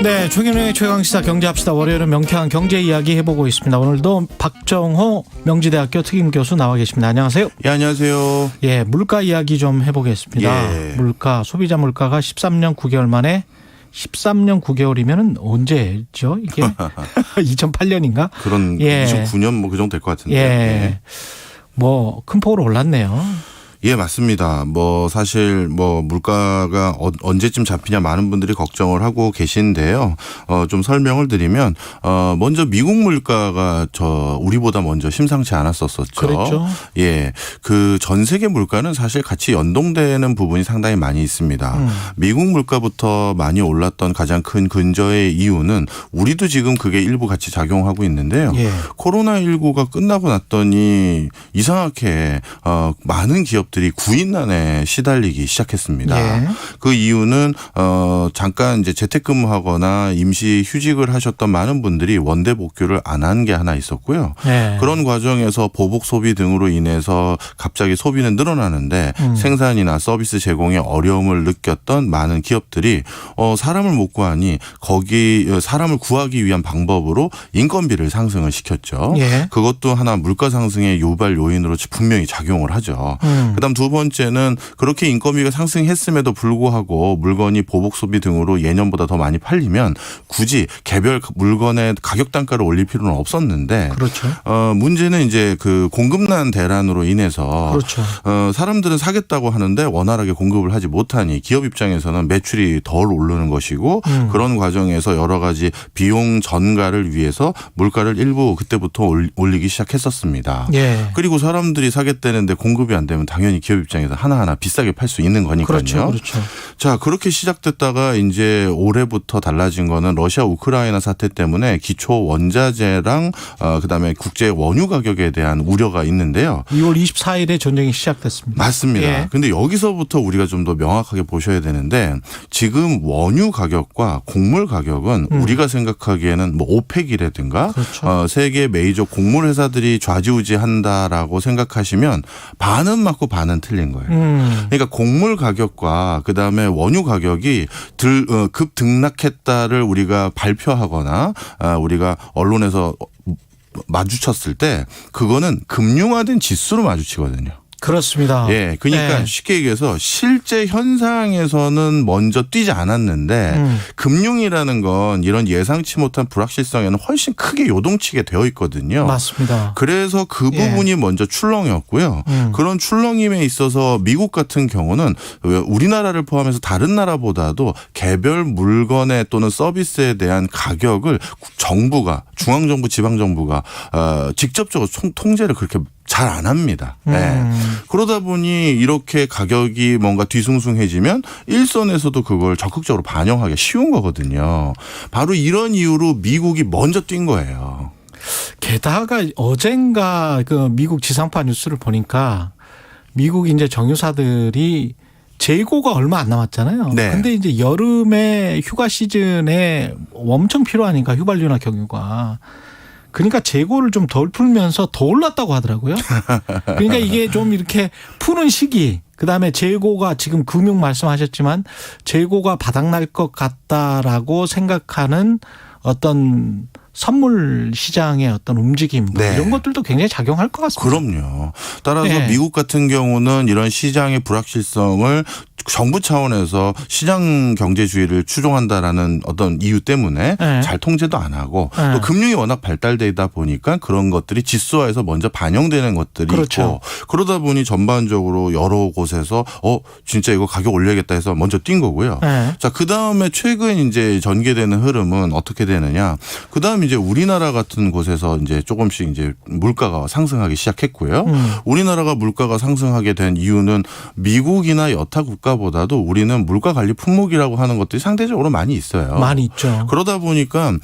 네, 최경영의 최강시사 경제합시다. 월요일은 명쾌한 경제 이야기 해보고 있습니다. 오늘도 박정호 명지대학교 특임교수 나와 계십니다. 안녕하세요. 예, 안녕하세요. 예, 물가 이야기 좀 해보겠습니다. 예. 물가, 소비자 물가가 13년 9개월 만에 13년 9개월이면은 언제죠? 이게 2008년인가? 그런 예. 29년 뭐 그 정도 될 것 같은데. 예. 뭐 큰 폭으로 올랐네요. 예, 맞습니다. 뭐 사실 뭐 물가가 언제쯤 잡히냐 많은 분들이 걱정을 하고 계신데요. 좀 설명을 드리면 먼저 미국 물가가 우리보다 먼저 심상치 않았었죠. 그랬죠. 예. 그 전 세계 물가는 사실 같이 연동되는 부분이 상당히 많이 있습니다. 미국 물가부터 많이 올랐던 가장 큰 근저의 이유는 우리도 지금 그게 일부 같이 작용하고 있는데요. 예. 코로나19가 끝나고 났더니 이상하게 많은 기업들이 구인난에 시달리기 시작했습니다. 예. 그 이유는 잠깐 이제 재택근무하거나 임시 휴직을 하셨던 많은 분들이 원대 복귀를 안 한 게 하나 있었고요. 예. 그런 과정에서 보복 소비 등으로 인해서 갑자기 소비는 늘어나는데 생산이나 서비스 제공에 어려움을 느꼈던 많은 기업들이 사람을 못 구하니 거기 사람을 구하기 위한 방법으로 인건비를 상승을 시켰죠. 예. 그것도 하나 물가 상승의 유발 요인으로 분명히 작용을 하죠. 그다음 두 번째는 그렇게 인건비가 상승했음에도 불구하고 물건이 보복 소비 등으로 예년보다 더 많이 팔리면 굳이 개별 물건의 가격 단가를 올릴 필요는 없었는데 그렇죠. 문제는 이제 그 공급난 대란으로 인해서 그렇죠. 사람들은 사겠다고 하는데 원활하게 공급을 하지 못하니 기업 입장에서는 매출이 덜 오르는 것이고 그런 과정에서 여러 가지 비용 전가를 위해서 물가를 일부 그때부터 올리기 시작했었습니다. 예. 그리고 사람들이 사겠다는데 공급이 안 되면 당연히 기업 입장에서 하나하나 비싸게 팔 수 있는 거니까요. 그렇죠. 그렇죠. 자, 그렇게 시작됐다가 이제 올해부터 달라진 거는 러시아 우크라이나 사태 때문에 기초 원자재랑 그다음에 국제 원유 가격에 대한 우려가 있는데요. 2월 24일에 전쟁이 시작됐습니다. 맞습니다. 예. 근데 여기서부터 우리가 좀 더 명확하게 보셔야 되는데 지금 원유 가격과 곡물 가격은 우리가 생각하기에는 뭐 오펙이라든가 그렇죠. 세계 메이저 곡물 회사들이 좌지우지한다라고 생각하시면 반은 맞고 반은 틀린 거예요. 그러니까 곡물 가격과 그다음에 원유 가격이 급등락했다를 우리가 발표하거나 우리가 언론에서 마주쳤을 때 그거는 금융화된 지수로 마주치거든요. 그렇습니다. 예, 그러니까 네. 쉽게 얘기해서 실제 현상에서는 먼저 뛰지 않았는데 금융이라는 건 이런 예상치 못한 불확실성에는 훨씬 크게 요동치게 되어 있거든요. 맞습니다. 그래서 그 부분이 먼저 출렁이었고요. 그런 출렁임에 있어서 미국 같은 경우는 우리나라를 포함해서 다른 나라보다도 개별 물건에 또는 서비스에 대한 가격을 정부가 중앙정부 지방정부가 직접적으로 통제를 그렇게 잘 안 합니다. 네. 그러다 보니 이렇게 가격이 뭔가 뒤숭숭해지면 일선에서도 그걸 적극적으로 반영하기 쉬운 거거든요. 바로 이런 이유로 미국이 먼저 뛴 거예요. 게다가 어젠가 그 미국 지상파 뉴스를 보니까 미국 이제 정유사들이 재고가 얼마 안 남았잖아요. 네. 근데 이제 여름에 휴가 시즌에 엄청 필요하니까 휘발유나 경유가. 그러니까 재고를 좀 덜 풀면서 더 올랐다고 하더라고요. 그러니까 이게 좀 이렇게 푸는 시기, 그다음에 재고가 지금 금융 말씀하셨지만 재고가 바닥날 것 같다라고 생각하는 어떤 선물 시장의 어떤 움직임 네. 이런 것들도 굉장히 작용할 것 같습니다. 그럼요. 따라서 네. 미국 같은 경우는 이런 시장의 불확실성을 정부 차원에서 시장 경제주의를 추종한다라는 어떤 이유 때문에 네. 잘 통제도 안 하고 네. 또 금융이 워낙 발달되다 보니까 그런 것들이 지수화에서 먼저 반영되는 것들이 그렇죠. 있고 그러다 보니 전반적으로 여러 곳에서 진짜 이거 가격 올려야겠다 해서 먼저 뛴 거고요. 네. 자, 그다음에 최근 이제 전개되는 흐름은 어떻게 되느냐? 그다음 이제 우리나라 같은 곳에서 이제 조금씩 이제 물가가 상승하기 시작했고요. 우리나라가 물가가 상승하게 된 이유는 미국이나 여타 국가 물가보다도 우리는 물가 관리 품목이라고 하는 것들이 상대적으로 많이 있어요. 많이 있죠. 그러다 보니까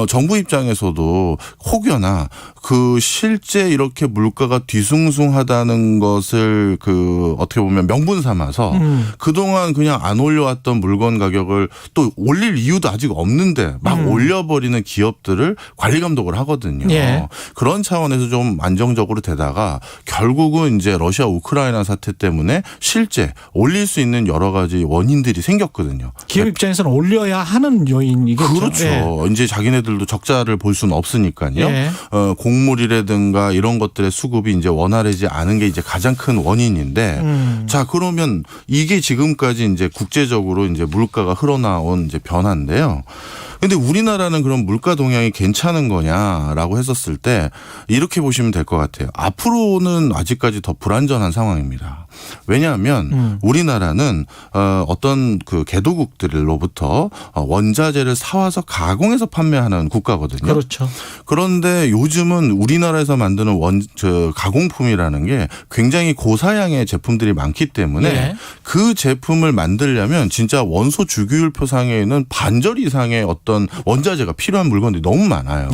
정부 입장에서도 혹여나 그 실제 이렇게 물가가 뒤숭숭하다는 것을 그 어떻게 보면 명분 삼아서 그동안 그냥 안 올려왔던 물건 가격을 또 올릴 이유도 아직 없는데 막 올려버리는 기업들을 관리 감독을 하거든요. 예. 그런 차원에서 좀 안정적으로 되다가 결국은 이제 러시아 우크라이나 사태 때문에 실제 올릴 수 있는 여러 가지 원인들이 생겼거든요. 기업 입장에서는 올려야 하는 요인이겠죠. 그렇죠. 예. 이제 자기네들도 적자를 볼 수는 없으니까요. 예. 곡물이라든가 이런 것들의 수급이 이제 원활하지 않은 게 이제 가장 큰 원인인데, 자 그러면 이게 지금까지 이제 국제적으로 이제 물가가 흘러나온 이제 변화인데요. 근데 우리나라는 그럼 물가 동향이 괜찮은 거냐라고 했었을 때 이렇게 보시면 될 것 같아요. 앞으로는 아직까지 더 불안전한 상황입니다. 왜냐하면 우리나라는 어떤 그 개도국들로부터 원자재를 사와서 가공해서 판매하는 국가거든요. 그렇죠. 그런데 요즘은 우리나라에서 만드는 가공품이라는 게 굉장히 고사양의 제품들이 많기 때문에 예. 그 제품을 만들려면 진짜 원소 주기율표상에 있는 반절 이상의 어떤 원자재가 필요한 물건들이 너무 많아요.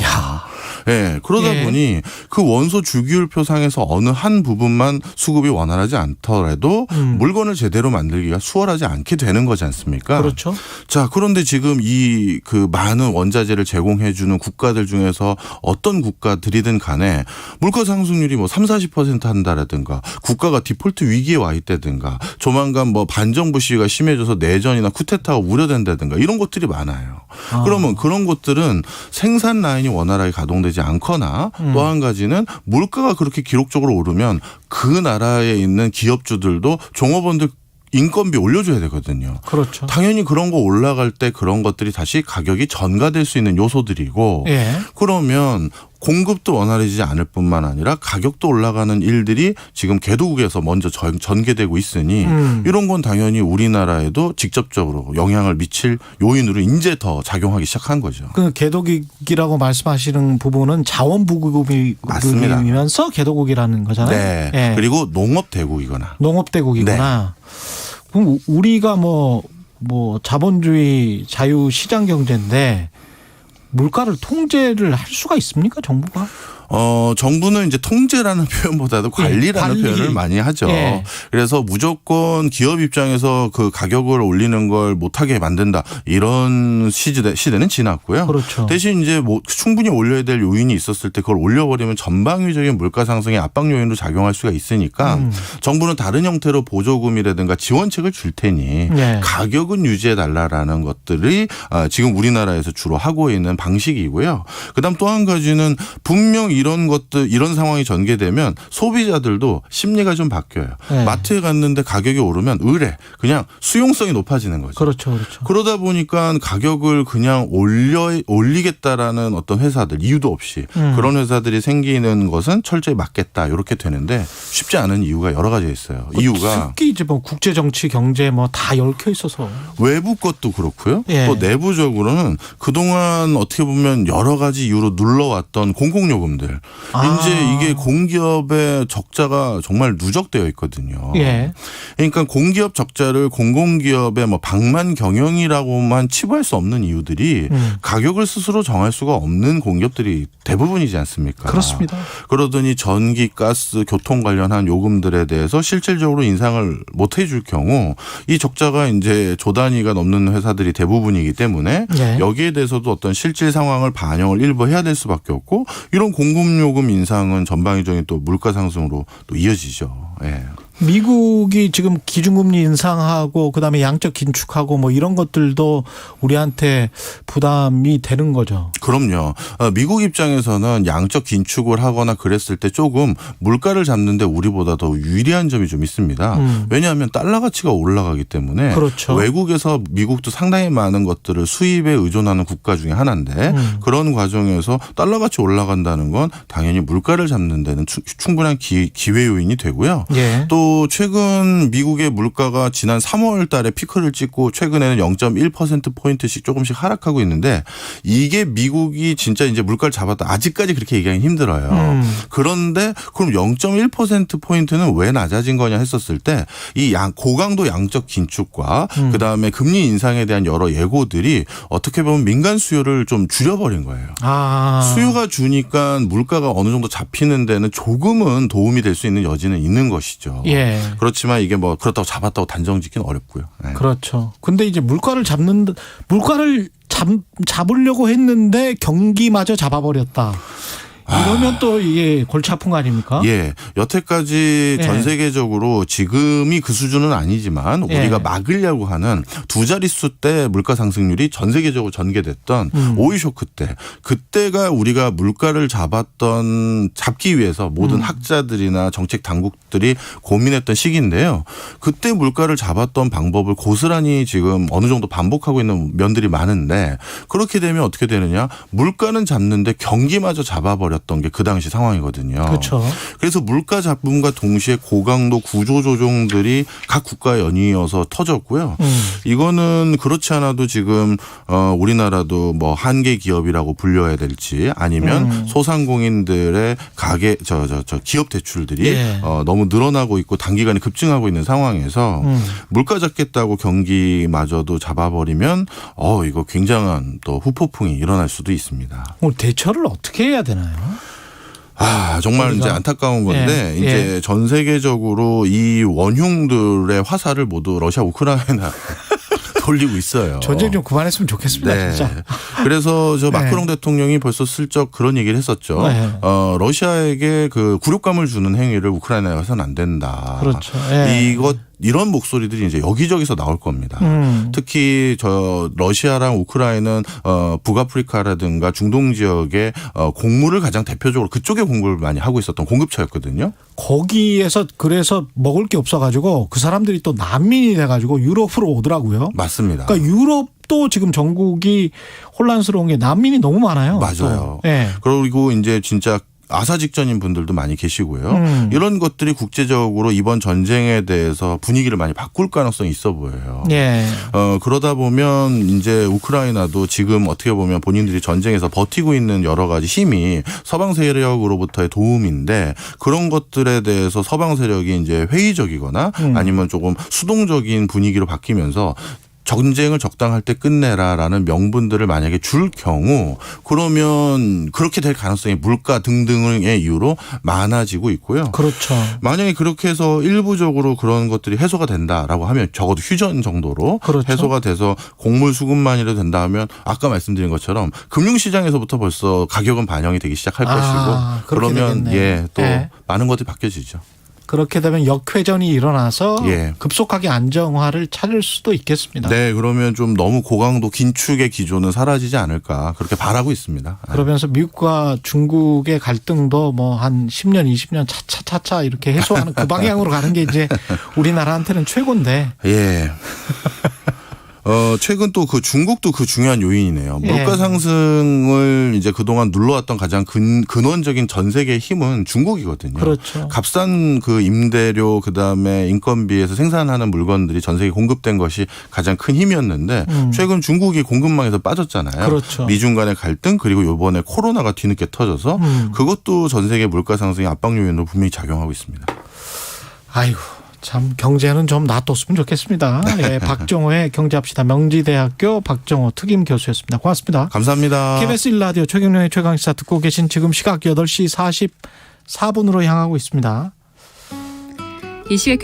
예, 그러다 예. 보니 그 원소 주기율표상에서 어느 한 부분만 수급이 원활하지 않더라도 물건을 제대로 만들기가 수월하지 않게 되는 거지 않습니까? 그렇죠. 자, 그런데 지금 이 그 많은 원자재를 제공해 주는 국가들 중에서 어떤 국가들이든 간에 물가 상승률이 뭐 30-40% 한다라든가 국가가 디폴트 위기에 와 있다든가 조만간 뭐 반정부 시위가 심해져서 내전이나 쿠데타가 우려된다든가 이런 것들이 많아요. 그러면 그런 것들은 생산 라인이 원활하게 가동되지 않거나 또 한 가지는 물가가 그렇게 기록적으로 오르면 그 나라에 있는 기업주들도 종업원들 인건비 올려줘야 되거든요. 그렇죠. 당연히 그런 거 올라갈 때 그런 것들이 다시 가격이 전가될 수 있는 요소들이고 예. 그러면 공급도 원활해지지 않을 뿐만 아니라 가격도 올라가는 일들이 지금 개도국에서 먼저 전개되고 있으니 이런 건 당연히 우리나라에도 직접적으로 영향을 미칠 요인으로 이제 더 작용하기 시작한 거죠. 그 개도국이라고 말씀하시는 부분은 자원부국이면서 개도국이라는 거잖아요. 네. 예. 그리고 농업대국이거나. 농업대국이구나. 그럼 우리가 뭐 자본주의 자유시장 경제인데 물가를 통제를 할 수가 있습니까, 정부가? 정부는 이제 통제라는 표현보다도 관리라는 관리. 표현을 많이 하죠. 예. 그래서 무조건 기업 입장에서 그 가격을 올리는 걸 못하게 만든다. 이런 시대는 지났고요. 그렇죠. 대신 이제 뭐 충분히 올려야 될 요인이 있었을 때 그걸 올려버리면 전방위적인 물가 상승의 압박 요인으로 작용할 수가 있으니까 정부는 다른 형태로 보조금이라든가 지원책을 줄 테니 네. 가격은 유지해 달라라는 것들이 지금 우리나라에서 주로 하고 있는 방식이고요. 그다음 또 한 가지는 분명 이런 상황이 전개되면 소비자들도 심리가 좀 바뀌어요. 네. 마트에 갔는데 가격이 오르면 그냥 수용성이 높아지는 거죠. 그렇죠, 그렇죠. 그러다 보니까 가격을 그냥 올리겠다라는 어떤 회사들 이유도 없이 그런 회사들이 생기는 것은 철저히 막겠다 이렇게 되는데 쉽지 않은 이유가 여러 가지 있어요. 이유가 특히 이제 뭐 국제 정치 경제 뭐 다 얽혀 있어서 외부 것도 그렇고요. 예. 또 내부적으로는 그동안 어떻게 보면 여러 가지 이유로 눌러왔던 공공요금들. 이제 이게 공기업의 적자가 정말 누적되어 있거든요. 예. 그러니까 공기업 적자를 공공기업의 뭐 방만 경영이라고만 치부할 수 없는 이유들이 가격을 스스로 정할 수가 없는 공기업들이 대부분이지 않습니까? 그렇습니다. 그러더니 전기, 가스, 교통 관련한 요금들에 대해서 실질적으로 인상을 못 해줄 경우 이 적자가 이제 조 단위가 넘는 회사들이 대부분이기 때문에 예. 여기에 대해서도 어떤 실질 상황을 반영을 일부 해야 될 수밖에 없고 이런 공급요금 인상은 전방위적인 또 물가 상승으로 또 이어지죠. 예. 미국이 지금 기준금리 인상하고 그다음에 양적 긴축하고 뭐 이런 것들도 우리한테 부담이 되는 거죠. 그럼요. 미국 입장에서는 양적 긴축을 하거나 그랬을 때 조금 물가를 잡는데 우리보다 더 유리한 점이 좀 있습니다. 왜냐하면 달러 가치가 올라가기 때문에 그렇죠. 외국에서 미국도 상당히 많은 것들을 수입에 의존하는 국가 중에 하나인데 그런 과정에서 달러 가치 올라간다는 건 당연히 물가를 잡는 데는 충분한 기회 요인이 되고요. 예. 또 또 최근 미국의 물가가 지난 3월 달에 피크를 찍고 최근에는 0.1%포인트씩 조금씩 하락하고 있는데 이게 미국이 진짜 이제 물가를 잡았다. 아직까지 그렇게 얘기하기 힘들어요. 그런데 그럼 0.1%포인트는 왜 낮아진 거냐 했었을 때 이 고강도 양적 긴축과 그다음에 금리 인상에 대한 여러 예고들이 어떻게 보면 민간 수요를 좀 줄여버린 거예요. 수요가 주니까 물가가 어느 정도 잡히는 데는 조금은 도움이 될 수 있는 여지는 있는 것이죠. 예. 그렇지만 이게 뭐 그렇다고 잡았다고 단정 짓기는 어렵고요. 네. 그렇죠. 근데 이제 물가를 잡으려고 했는데 경기마저 잡아버렸다. 이러면 또 이게 골치 아픈 거 아닙니까? 예. 여태까지 전 세계적으로 지금이 그 수준은 아니지만 우리가 막으려고 하는 두 자릿수 때 물가 상승률이 전 세계적으로 전개됐던 오일 쇼크 때 그때가 우리가 물가를 잡기 위해서 모든 학자들이나 정책 당국들이 고민했던 시기인데요. 그때 물가를 잡았던 방법을 고스란히 지금 어느 정도 반복하고 있는 면들이 많은데 그렇게 되면 어떻게 되느냐? 물가는 잡는데 경기마저 잡아버렸던 게 그 당시 상황이거든요. 그렇죠. 그래서 물가 잡음과 동시에 고강도 구조 조정들이 각 국가에 연이어서 터졌고요. 이거는 그렇지 않아도 지금 우리나라도 뭐 한계 기업이라고 불려야 될지 아니면 소상공인들의 기업 대출들이 너무 늘어나고 있고 단기간에 급증하고 있는 상황에서 물가 잡겠다고 경기마저도 잡아버리면 이거 굉장한 또 후폭풍이 일어날 수도 있습니다. 대처를 어떻게 해야 되나요? 정말 이제 안타까운 건데 이제 전 세계적으로 이 원흉들의 화살을 모두 러시아 우크라이나 돌리고 있어요. 전쟁 좀 그만했으면 좋겠습니다. 진짜. 그래서 마크롱 대통령이 벌써 슬쩍 그런 얘기를 했었죠. 러시아에게 그 굴욕감을 주는 행위를 우크라이나에 해서는 안 된다. 그렇죠. 이런 목소리들이 이제 여기저기서 나올 겁니다. 특히 러시아랑 우크라이나는 북아프리카라든가 중동 지역의 곡물을 가장 대표적으로 그쪽에 공급을 많이 하고 있었던 공급처였거든요. 거기에서 그래서 먹을 게 없어가지고 그 사람들이 또 난민이 돼가지고 유럽으로 오더라고요. 맞습니다. 그러니까 유럽도 지금 전국이 혼란스러운 게 난민이 너무 많아요. 맞아요. 그리고 이제 진짜 아사 직전인 분들도 많이 계시고요. 이런 것들이 국제적으로 이번 전쟁에 대해서 분위기를 많이 바꿀 가능성이 있어 보여요. 그러다 보면 이제 우크라이나도 지금 어떻게 보면 본인들이 전쟁에서 버티고 있는 여러 가지 힘이 서방 세력으로부터의 도움인데 그런 것들에 대해서 서방 세력이 이제 회의적이거나 아니면 조금 수동적인 분위기로 바뀌면서 전쟁을 적당할 때 끝내라라는 명분들을 만약에 줄 경우 그러면 그렇게 될 가능성이 물가 등등의 이유로 많아지고 있고요. 그렇죠. 만약에 그렇게 해서 일부적으로 그런 것들이 해소가 된다라고 하면 적어도 휴전 정도로 해소가 돼서 곡물 수급만이라도 된다 하면 아까 말씀드린 것처럼 금융시장에서부터 벌써 가격은 반영이 되기 시작할 것이고 그러면 또 많은 것들이 바뀌어지죠. 그렇게 되면 역회전이 일어나서 급속하게 안정화를 찾을 수도 있겠습니다. 네. 그러면 좀 너무 고강도 긴축의 기조는 사라지지 않을까 그렇게 바라고 있습니다. 그러면서 미국과 중국의 갈등도 뭐 한 10년 20년 차차차차 이렇게 해소하는 그 방향으로 가는 게 이제 우리나라한테는 최고인데. 최근 또 그 중국도 그 중요한 요인이네요. 물가 상승을 이제 그동안 눌러왔던 가장 근원적인 전 세계의 힘은 중국이거든요. 그렇죠. 값싼 그 임대료 그다음에 인건비에서 생산하는 물건들이 전 세계에 공급된 것이 가장 큰 힘이었는데 최근 중국이 공급망에서 빠졌잖아요. 그렇죠. 미중 간의 갈등 그리고 이번에 코로나가 뒤늦게 터져서 그것도 전 세계 물가 상승의 압박 요인으로 분명히 작용하고 있습니다. 아이고. 참 경제는 좀 놔뒀으면 좋겠습니다. 박정호의 경제합시다. 명지대학교 박정호 특임 교수였습니다. 고맙습니다. 감사합니다. KBS 1라디오 최경영의 최강시사 듣고 계신 지금 시각 8시 44분으로 향하고 있습니다. 이 시각